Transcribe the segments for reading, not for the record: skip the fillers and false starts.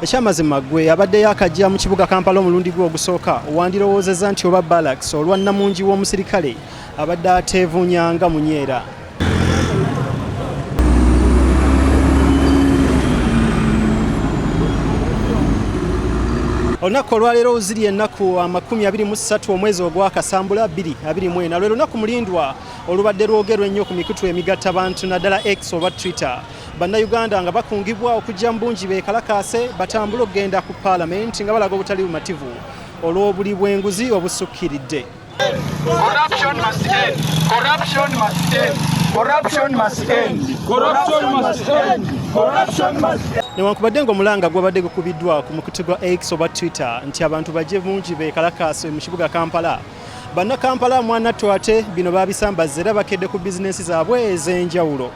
Ekyamazima gwe abadde yakajja mu kibuga Kampala omulundi gwe ogusooka wandirowoozezza nti oba Barracks olwa nnamungi w'omusirikale abadde ateevuunyanga munyeera. Olunaku olwaleero ziri ennaku 23 omwezi ogwakasambula 2024 lwe lunaku mulindwa olubadde lwogerwa ennyo ku mikutu emigattabantu naddala X oba Twitter. Bannayuganda nga bakungibwa okujja mu bungi beekalakaase batambule okugenda ku Parliament nga balaga obutali bumativu olw'obuli bw'enguzi obusukkiridde. Corruption must end. Corruption must end. Corruption must end. Corruption must end. Corruption must end. Newankubadde ng'omulanga gwabadde gukubiddwa ku mukutu gwa X oba Twitter nti abantu bajje bungi beekalakaase mu kibuga Kampala. Bannakampala mwanattu ate bino baabisambazza era bakedde ku bizinensi zaabwe ez'enjawulo.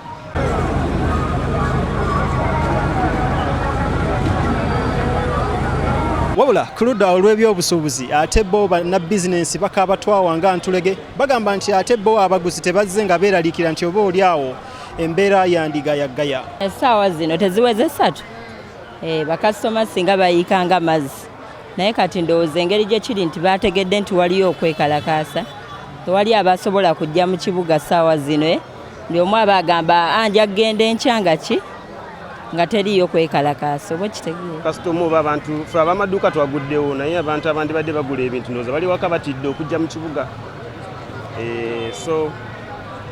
Wabula ku ludda olw'ebyobusuubuzi ate bo banna bizinensi bakaaba twawa nga ntulege bagamba nti ate bo abaguzi tebazze nga beeraliikira nti oba oli awo embeera yandigayagaya. Essaawa zino teziweze 3 bakasitoma singa bayiikanga mazzi naye kati ndowooza engeri gye kiri nti baategedde nti waliyo okwekalakaasa tewali abasobola kujja mu kibuga ssaawa zino buli omu aba agamba anja kgenda enkyanga ki nga teriyo kwekalakaasa oba kitegeera kasitoma oba abantu fe ab'amaduuka twaguddewo naye abantu abandi badde bagula ebintu ndowooza bali waka batidde okujja mu kibuga so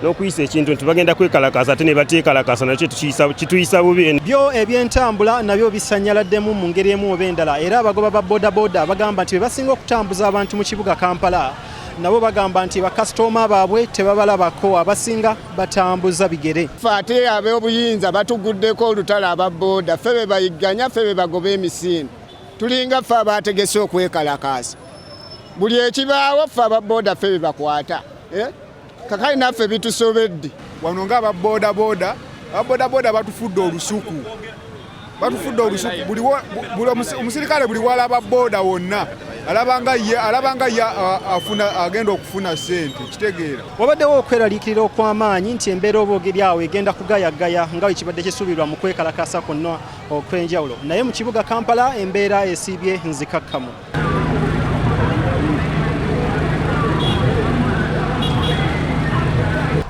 n'okuyisa ekintu nti bagenda kwekalakaasa ate ne bateekalakaasa nakyo kituyisa bubi. Byo ebyentambula nabyo bisanyaladdemu mu ngeri emu oba endala era abagoba ba bodaboda bagamba nti bebasinga okutambuza abantu mu kibuga Kampala nabo bagamba nti bakasitoma baabwe tebabalabako abasinga batambuza bigere. Ffe ate ab'obuyinza batuguddeko olutalo ababooda ffe be bayigganya ffe be bagoba emisinde tulinga ffe abategese okwekalakaasa buli ekibaawo ffe ababooda ffe be bakwata kakali naffe bitusobedde wano nga ababoodaboda batufudde olusuku buli omusirikale buli walaba booda wonna alabanga ye agenda okufuna ssente kitegeera. Wabaddewo okweraliikirira okw'amaanyi nti embeera oboogeri awo egenda kugayagaya nga ekibadde kisuubirwa mu kwekalakaasa kwonna okw'enjawulo naye mu kibuga Kampala embeera esiibye nzikakkamu.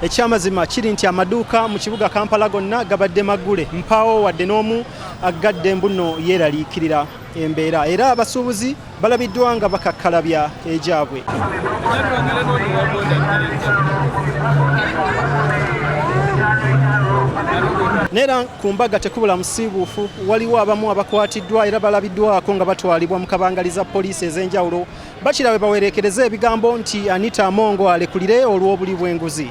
Ekyamazima kiri nti amaduuka mu kibuga Kampala gonna gabadde maggule mpaawo wadde n'omu agadde mbuno yeeraliikirira embeera era abasuubuzi balabiddwa nga bakakkalabya egyabwe. Neera ku mbaga tekubula musiibuufu waliwo abamu abakwatiddwa era balabiddwako nga batwalibwa mu kabangaliza poliisi ez'enjawulo bakira bwe bawerekereza ebigambo nti Anita Amongo alekulire olw'obuli bw'enguzi.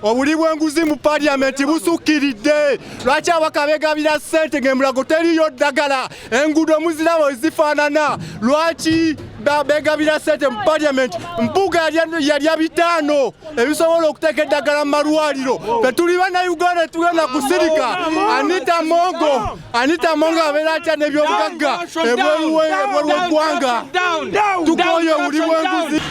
Obuli bw'enguzi mu Parliament busukkiridde lwaki abaka beegabira ssente ng'emulago teriyo ddagala enguudo muziraba ezifaanana lwaki beegabira ssente mu Parliament mpuga yalya 5 ebisobola okuteeka eddagala mu malwaliro fe tuli bannayuganda tugenda kusirika Anita Amongo abeera atya n'ebyobugagga ebweru w'eggwanga tukoye obuli bw'enguzi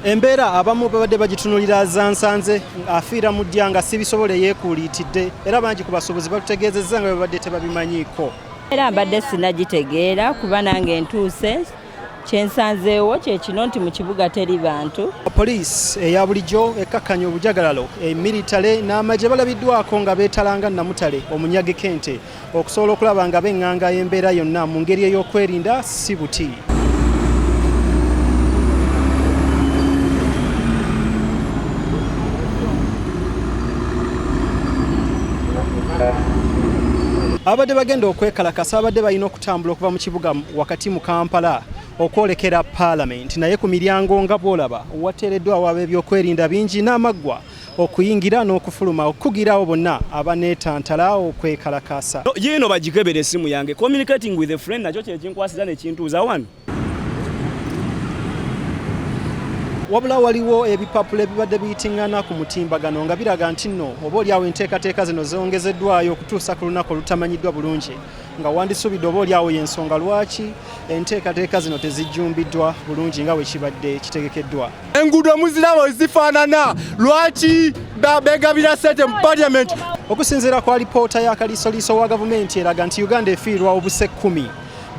Embeera abamu babadde bagitunulira zansanze afiira mu ddya nga si bisobole yeekuuliitidde era bangi ku basuubuzi batutegeezezza nga babadde tebabimanyiiko. Era mbadde sinagitegeera kuba nange ntuuse kyensanzeewo kye kino nti mu kibuga teri bantu. Poliisi eya bulijjo ekkakkanya obujagalalo militale n'amagye balabiddwako nga beetalanga Namutale omunyage Kente okusobola okulaba nga beŋŋanga embeera yonna mu ngeri ey'okwerinda si buti. Abadde bagenda okwekalakasa abadde balina okutambula okuva mu kibuga wakati mu Kampala okwolekera Parliament naye ku miryango nga bw'olaba wateereddwawo ab'ebyokwerinda bingi n'amaggwa okuyingira n'okufuluma okugirawo bonna abaneetantala okwekalakasa. Yino bagikebera essimu yange communicating with a friend nakyo kye kinkwasiza ne kintuuza wano. Wabula waliwo ebipapula ebibadde biyitingana ku mutimbagano nga biraga nti nno oba oliawo enteekateeka zino zongezeddwayo okutuusa ku lunaku olutamanyiddwa bulungi nga wandisubidde oba oli awo y'ensonga lwaki enteekateeka zino tezijjumbiddwa bulungi nga bwe kibadde kitegekeddwa. Enguudo muziraba ezifaanana lwaki begabira ssente mu Parliament. Okusinziira kwa alipoota ya kaliisoliiso wa gavumenti eraga nti Uganda efiirwa obuse 10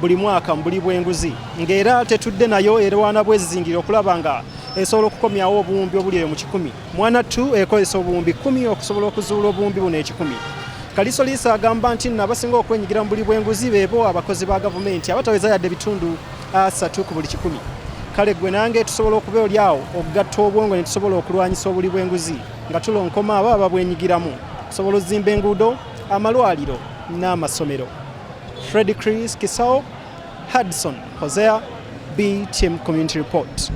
buli mwaka mu buli bw'enguzi ng'era tetudde nayo erwana bwezizingirira okulaba nga esobola okukomyawo obuwumbi obuli eyo mu 100. Mwanattu ekozesa obuwumbi 10 okusobola okuzuula obuwumbi buno 100. Kaliisoliiso agamba nti nno abasinga okwenyigira mu buli bw'enguzi beebo abakozi ba gavumenti abataweza yadde bitundu 3 ku buli 100. Kale gwe nange tusobola okuba oli awo okugatta obwongo ne tusobola okulwanyisa obuli bw'enguzi nga tulonkoma abo ababwenyigiramu kusobola ozimba enguudo, amalwaliro n'amasomero. Fred Chris Kisao, Hudson Hosea, BTM Community Report.